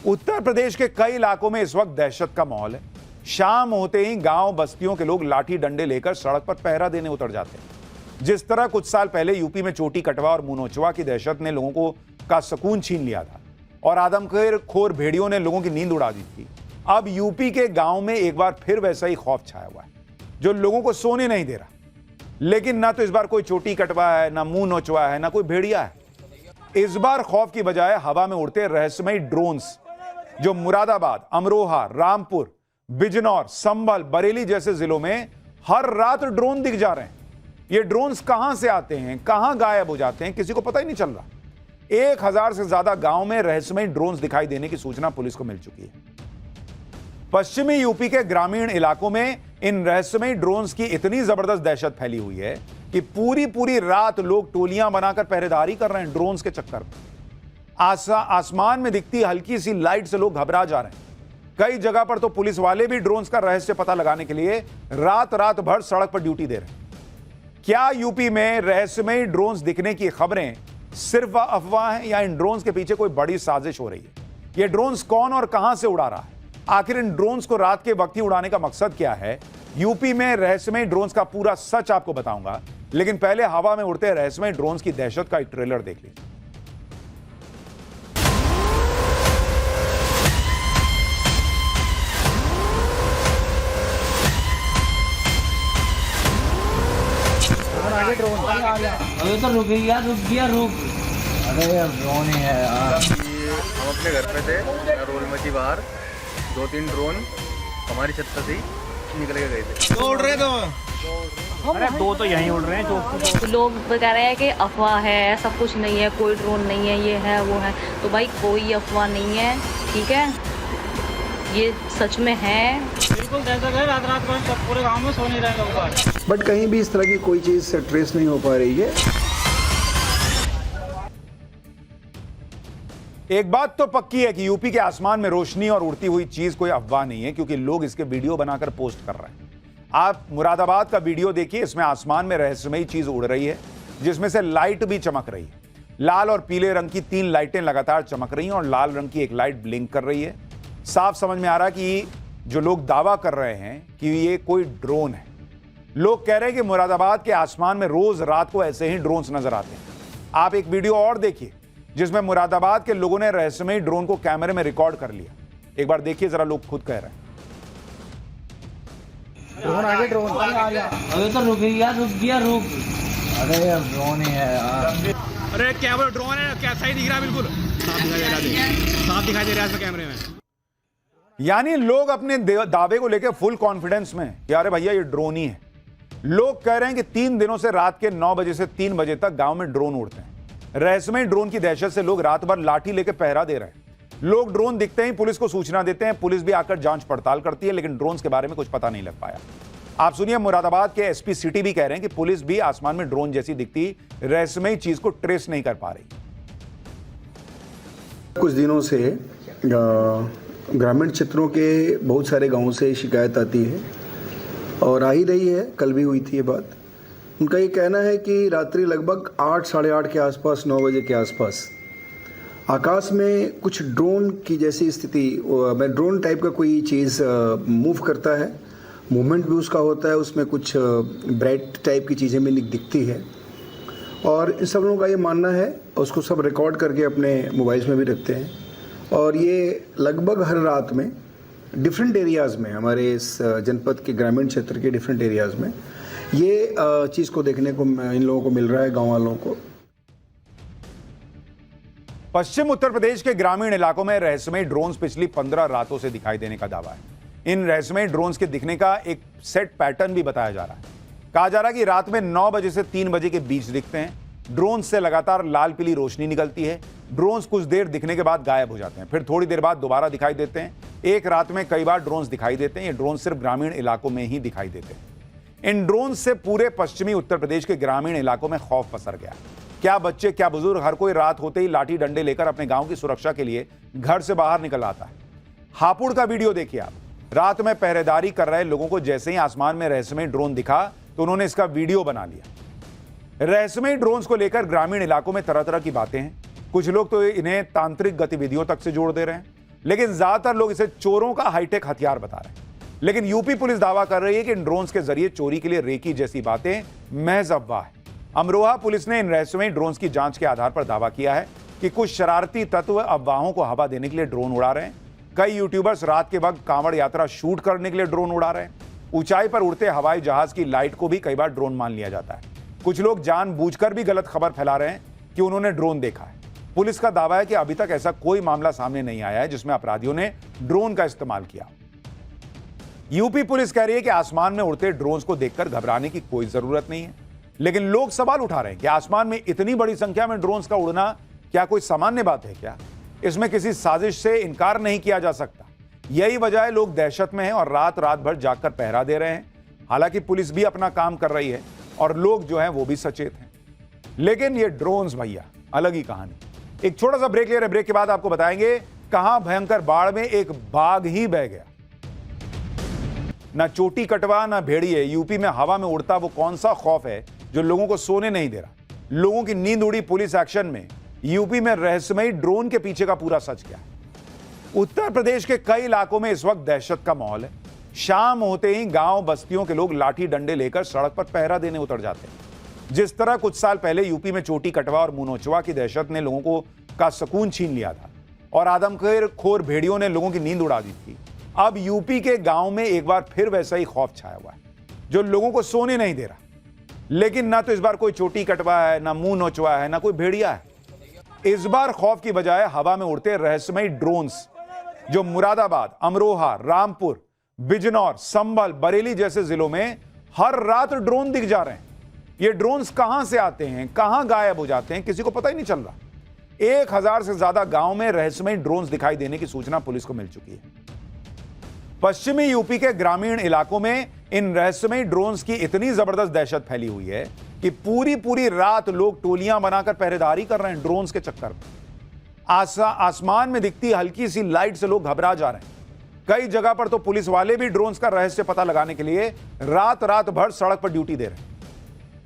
उत्तर प्रदेश के कई इलाकों में इस वक्त दहशत का माहौल है। शाम होते ही गांव बस्तियों के लोग लाठी डंडे लेकर सड़क पर पहरा देने उतर जाते हैं। जिस तरह कुछ साल पहले यूपी में चोटी कटवा और मुंह नोचवा की दहशत ने लोगों का सुकून छीन लिया था और आदमखोर भेड़ियों ने लोगों की नींद उड़ा दी थी, अब यूपी के गांव में एक बार फिर वैसा ही खौफ छाया हुआ है जो लोगों को सोने नहीं दे रहा। लेकिन ना तो इस बार कोई चोटी कटवा है, ना मुंह नोचवा है, ना कोई भेड़िया है। इस बार खौफ की बजाय हवा में उड़ते रहस्यमयी ड्रोन्स जो मुरादाबाद, अमरोहा, रामपुर, बिजनौर, संभल, बरेली जैसे जिलों में हर रात ड्रोन दिख जा रहे हैं। ये ड्रोन्स कहां से आते हैं, कहां गायब हो जाते हैं, किसी को पता ही नहीं चल रहा। 1000 से ज्यादा गांव में रहस्यमयी ड्रोन्स दिखाई देने की सूचना पुलिस को मिल चुकी है। पश्चिमी यूपी के ग्रामीण इलाकों में इन रहस्यमयी ड्रोन्स की इतनी जबरदस्त दहशत फैली हुई है कि पूरी रात लोग टोलियां बनाकर पहरेदारी कर रहे हैं ड्रोन्स के चक्कर में। आसमान में दिखती हल्की सी लाइट से लोग घबरा जा रहे हैं। कई जगह पर तो पुलिस वाले भी ड्रोन्स का रहस्य पता लगाने के लिए रात भर सड़क पर ड्यूटी दे रहे हैं। क्या यूपी में रहस्यमयी ड्रोन्स दिखने की खबरें सिर्फ अफवाह हैं या इन ड्रोन्स के पीछे कोई बड़ी साजिश हो रही है? ये ड्रोन्स कौन और कहां से उड़ा रहा है? आखिर इन ड्रोन्स को रात के वक्त ही उड़ाने का मकसद क्या है? यूपी में रहस्यमयी ड्रोन्स का पूरा सच आपको बताऊंगा, लेकिन पहले हवा में उड़ते रहस्यमयी ड्रोन्स की दहशत का एक ट्रेलर देख लीजिए। अभी तो रुक गया अरे यार ड्रोन ही है यार। हम अपने घर पे थे, रोल मची बाहर 2-3 ड्रोन हमारी छत से ही निकल के गए थे। उड़ रहे तो अरे 2 तो यहीं उड़ रहे हैं। जो लोग कह रहे हैं कि अफवाह है, ऐसा कुछ नहीं है, कोई ड्रोन नहीं है, ये है वो है। तो भाई कोई अफवाह नहीं है, ठीक है, ये सच में है। बिल्कुल दहशत है। रात भर सब पूरे गांव में सो नहीं रहे लोग। बट कहीं भी इस तरह की कोई चीज ट्रेस नहीं हो पा रही है। एक बात तो पक्की है कि यूपी के आसमान में रोशनी और उड़ती हुई चीज कोई अफवाह नहीं है, क्योंकि लोग इसके वीडियो बनाकर पोस्ट कर रहे हैं। आप मुरादाबाद का वीडियो देखिए, इसमें आसमान में रहस्यमयी चीज उड़ रही है जिसमें से लाइट भी चमक रही है। लाल और पीले रंग की 3 लाइटें लगातार चमक रही हैं और लाल रंग की एक लाइट ब्लिंक कर रही है। साफ समझ में आ रहा है कि जो लोग दावा कर रहे हैं कि ये कोई ड्रोन है। लोग कह रहे हैं कि मुरादाबाद के आसमान में रोज रात को ऐसे ही ड्रोन्स नजर आते हैं। आप एक वीडियो और देखिए जिसमें मुरादाबाद के लोगों ने रहस्यमयी ड्रोन को कैमरे में रिकॉर्ड कर लिया। एक बार देखिए जरा, लोग खुद कह रहे हैं। ड्रोन आगे ड्रोन अभी तो रुक गया अरे यार ड्रोन ही है यार। अरे क्या वो ड्रोन है? क्या सही दिख रहा है? बिल्कुल साफ दिखाई दे रहा है इसमें कैमरे में। यानी लोग अपने दावे को लेकर फुल कॉन्फिडेंस में कि अरे भैया ये ड्रोन ही है। लोग कह रहे हैं कि 3 दिनों से रात के 9 बजे से 3 बजे तक गांव में ड्रोन उड़ते हैं। रहस्यमयी ड्रोन की दहशत से लोग रात भर लाठी लेकर पहरा दे रहे हैं। लोग ड्रोन दिखते ही पुलिस को सूचना देते हैं, पुलिस भी आकर जांच पड़ताल करती है, लेकिन ड्रोन के बारे में कुछ पता नहीं लग पाया। आप सुनिए, मुरादाबाद के एसपी सिटी भी कह रहे हैं कि पुलिस भी आसमान में ड्रोन जैसी दिखती रहस्यमयी चीज को ट्रेस नहीं कर पा रही। कुछ दिनों से ग्रामीण क्षेत्रों के बहुत सारे गांवों से शिकायत आती है और आ ही रही है, कल भी हुई थी ये बात। उनका ये कहना है कि रात्रि लगभग 8, साढ़े 8 के आसपास, 9 बजे के आसपास आकाश में कुछ ड्रोन की जैसी स्थिति, ड्रोन टाइप का कोई चीज़ मूव करता है, मूवमेंट भी उसका होता है, उसमें कुछ ब्राइट टाइप की चीज़ें भी दिखती है। और इन सब लोगों का ये मानना है, उसको सब रिकॉर्ड करके अपने मोबाइल्स में भी रखते हैं। और ये लगभग हर रात में डिफरेंट एरियाज़ में, हमारे इस जनपद के ग्रामीण क्षेत्र के डिफरेंट एरियाज़ में ये चीज़ को देखने को इन लोगों को मिल रहा है, गांव वालों को। पश्चिम उत्तर प्रदेश के ग्रामीण इलाकों में रहस्यमयी ड्रोन्स पिछली 15 रातों से दिखाई देने का दावा है। इन रहस्यमयी ड्रोन्स के दिखने का एक सेट पैटर्न भी बताया जा रहा है। कहा जा रहा है कि रात में 9 बजे से 3 बजे के बीच दिखते हैं। ड्रोन्स से लगातार लाल पीली रोशनी निकलती है। ड्रोन्स कुछ देर दिखने के बाद गायब हो जाते हैं, फिर थोड़ी देर बाद दोबारा दिखाई देते हैं। एक रात में कई बार ड्रोन्स दिखाई देते हैं। ये ड्रोन सिर्फ ग्रामीण इलाकों में ही दिखाई देते हैं। इन ड्रोन से पूरे पश्चिमी उत्तर प्रदेश के ग्रामीण इलाकों में खौफ पसर गया। क्या बच्चे, क्या बुजुर्ग, हर कोई रात होते ही लाठी डंडे लेकर अपने गांव की सुरक्षा के लिए घर से बाहर निकल आता है। हापुड़ का वीडियो देखिए आप। रात में पहरेदारी कर रहे लोगों को जैसे ही आसमान में रहस्यमयी ड्रोन दिखा तो उन्होंने इसका वीडियो बना लिया। रहस्यमयी ड्रोन्स को लेकर ग्रामीण इलाकों में तरह तरह की बातें हैं। कुछ लोग तो इन्हें तांत्रिक गतिविधियों तक से जोड़ दे रहे हैं। लेकिन ज्यादातर लोग इसे चोरों का हाईटेक हथियार बता रहे हैं। लेकिन यूपी पुलिस दावा कर रही है कि इन ड्रोन्स के जरिए चोरी के लिए रेकी जैसी बातें महज अफवाह है। अमरोहा पुलिस ने इन रहस्यमयी ड्रोन्स की जांच के आधार पर दावा किया है कि कुछ शरारती तत्व अफवाहों को हवा देने के लिए ड्रोन उड़ा रहे हैं। कई यूट्यूबर्स रात के वक्त कांवड़ यात्रा शूट करने के लिए ड्रोन उड़ा रहे हैं। ऊंचाई पर उड़ते हवाई जहाज की लाइट को भी कई बार ड्रोन मान लिया जाता है। कुछ लोग जानबूझकर भी गलत खबर फैला रहे हैं कि उन्होंने ड्रोन देखा है। पुलिस का दावा है कि अभी तक ऐसा कोई मामला सामने नहीं आया है जिसमें अपराधियों ने ड्रोन का इस्तेमाल किया। यूपी पुलिस कह रही है कि आसमान में उड़ते ड्रोन्स को देखकर घबराने की कोई जरूरत नहीं है, लेकिन लोग सवाल उठा रहे हैं कि आसमान में इतनी बड़ी संख्या में ड्रोन्स का उड़ना क्या कोई सामान्य बात है क्या? इसमें किसी साजिश से इनकार नहीं किया जा सकता। यही वजह है लोग दहशत में हैं और रात रात भर जागकर पहरा दे रहे हैं। हालांकि पुलिस भी अपना काम कर रही है और लोग जो हैं वो भी सचेत हैं, लेकिन ये ड्रोन्स भैया अलग ही कहानी। एक छोटा सा ब्रेक ले रहे, ब्रेक के बाद आपको बताएंगे कहां भयंकर बाढ़ में एक बाघ ही बह गया। ना चोटी कटवा ना भेड़िए, यूपी में हवा में उड़ता वो कौन सा खौफ है जो लोगों को सोने नहीं दे रहा। लोगों की नींद उड़ी पुलिस एक्शन में। यूपी में रहस्यमयी ड्रोन के पीछे का पूरा सच क्या है। उत्तर प्रदेश के कई इलाकों में इस वक्त दहशत का माहौल है। शाम होते ही गांव बस्तियों के लोग लाठी डंडे लेकर सड़क पर पहरा देने उतर जाते हैं। जिस तरह कुछ साल पहले यूपी में चोटी कटवा और मुंह नोचवा की दहशत ने लोगों को का सुकून छीन लिया था और आदमखोर भेड़ियों ने लोगों की नींद उड़ा दी थी, अब यूपी के गांव में एक बार फिर वैसा ही खौफ छाया हुआ है जो लोगों को सोने नहीं दे रहा। लेकिन ना तो इस बार कोई चोटी कटवा है, ना मुंह नोचवा है, ना कोई भेड़िया है। इस बार खौफ की बजाय हवा में उड़ते रहस्यमयी ड्रोन्स जो मुरादाबाद, अमरोहा, रामपुर, बिजनौर, संभल, बरेली जैसे जिलों में हर रात ड्रोन दिख जा रहे हैं। ये ड्रोन्स कहां से आते हैं, कहां गायब हो जाते हैं, किसी को पता ही नहीं चल रहा। 1000 से ज्यादा गांव में रहस्यमयी ड्रोन्स दिखाई देने की सूचना पुलिस को मिल चुकी है। पश्चिमी यूपी के ग्रामीण इलाकों में इन रहस्यमयी ड्रोन्स की इतनी जबरदस्त दहशत फैली हुई है कि पूरी रात लोग टोलियां बनाकर पहरेदारी कर रहे हैं ड्रोन्स के चक्कर में। आसमान में दिखती हल्की सी लाइट से लोग घबरा जा रहे हैं। कई जगह पर तो पुलिस वाले भी ड्रोन्स का रहस्य पता लगाने के लिए रात भर सड़क पर ड्यूटी दे रहे हैं।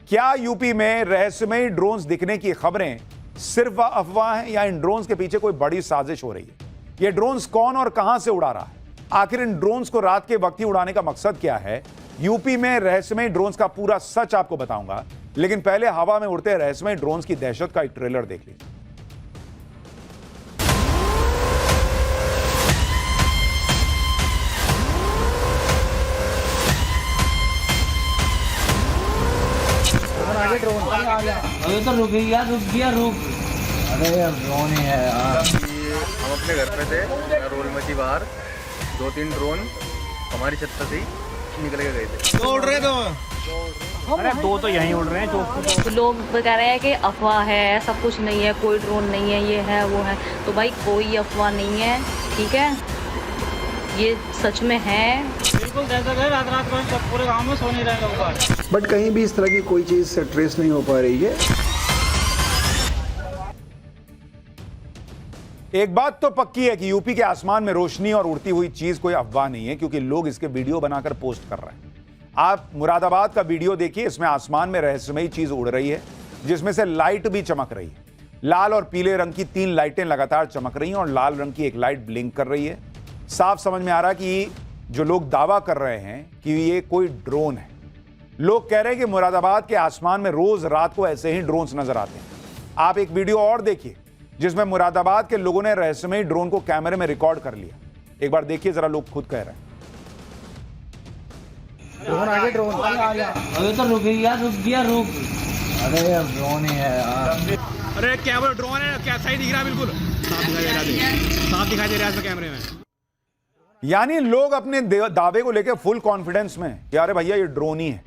क्या यूपी में रहस्यमयी ड्रोन्स दिखने की खबरें सिर्फ अफवाह हैं या इन ड्रोन्स के पीछे कोई बड़ी साजिश हो रही है? ये ड्रोन्स कौन और कहां से उड़ा रहा है? आखिर इन ड्रोन्स को रात के वक्त ही उड़ाने का मकसद क्या है? यूपी में रहस्यमयी ड्रोन्स का पूरा सच आपको बताऊंगा, लेकिन पहले हवा में उड़ते रहस्यमयी ड्रोन्स की दहशत का एक ट्रेलर देख लीजिए। अरे तो रुक गया रुक। अरे यार ड्रोन ही है यार। हम अपने घर पे थे, रोल मची बाहर, 2-3 ड्रोन हमारी छत पर से निकल के गए थे। उड़ रहे तो अरे 2 तो यहीं उड़ रहे हैं। जो लोग कह रहे हैं कि अफवाह है, ऐसा कुछ नहीं है, कोई ड्रोन नहीं है, ये है वो है। तो भाई कोई अफवाह नहीं है, ठीक है, ये सच में है। बिल्कुल जैसा है, रात को सब पूरे गांव में सो नहीं रहे लोग। बट कहीं भी इस तरह की कोई चीज़ से ट्रेस नहीं हो पा रही है। एक बात तो पक्की है कि यूपी के आसमान में रोशनी और उड़ती हुई चीज कोई अफवाह नहीं है, क्योंकि लोग इसके वीडियो बनाकर पोस्ट कर रहे हैं। आप मुरादाबाद का वीडियो देखिए, इसमें आसमान में रहस्यमयी चीज उड़ रही है जिसमें से लाइट भी चमक रही है। लाल और पीले रंग की 3 लाइटें लगातार चमक रही हैं और लाल रंग की एक लाइट ब्लिंक कर रही है। साफ समझ में आ रहा है कि जो लोग दावा कर रहे हैं कि ये कोई ड्रोन है। लोग कह रहे हैं कि मुरादाबाद के आसमान में रोज रात को ऐसे ही ड्रोन्स नजर आते हैं। आप एक वीडियो और देखिए जिसमें मुरादाबाद के लोगों ने रहस्यमयी ड्रोन को कैमरे में रिकॉर्ड कर लिया। एक बार देखिए जरा, लोग खुद कह रहे हैं। ड्रोन अरे तो रुक गया। अरे यार ड्रोन ही है यार। अरे क्या बोल, ड्रोन है क्या? सही दिख रहा है, बिल्कुल साफ दिखाई दे रहा है, साफ दिखाई दे रहा है कैमरे में। यानी लोग अपने दावे को लेकर फुल कॉन्फिडेंस में कि अरे भैया ये ड्रोन ही है।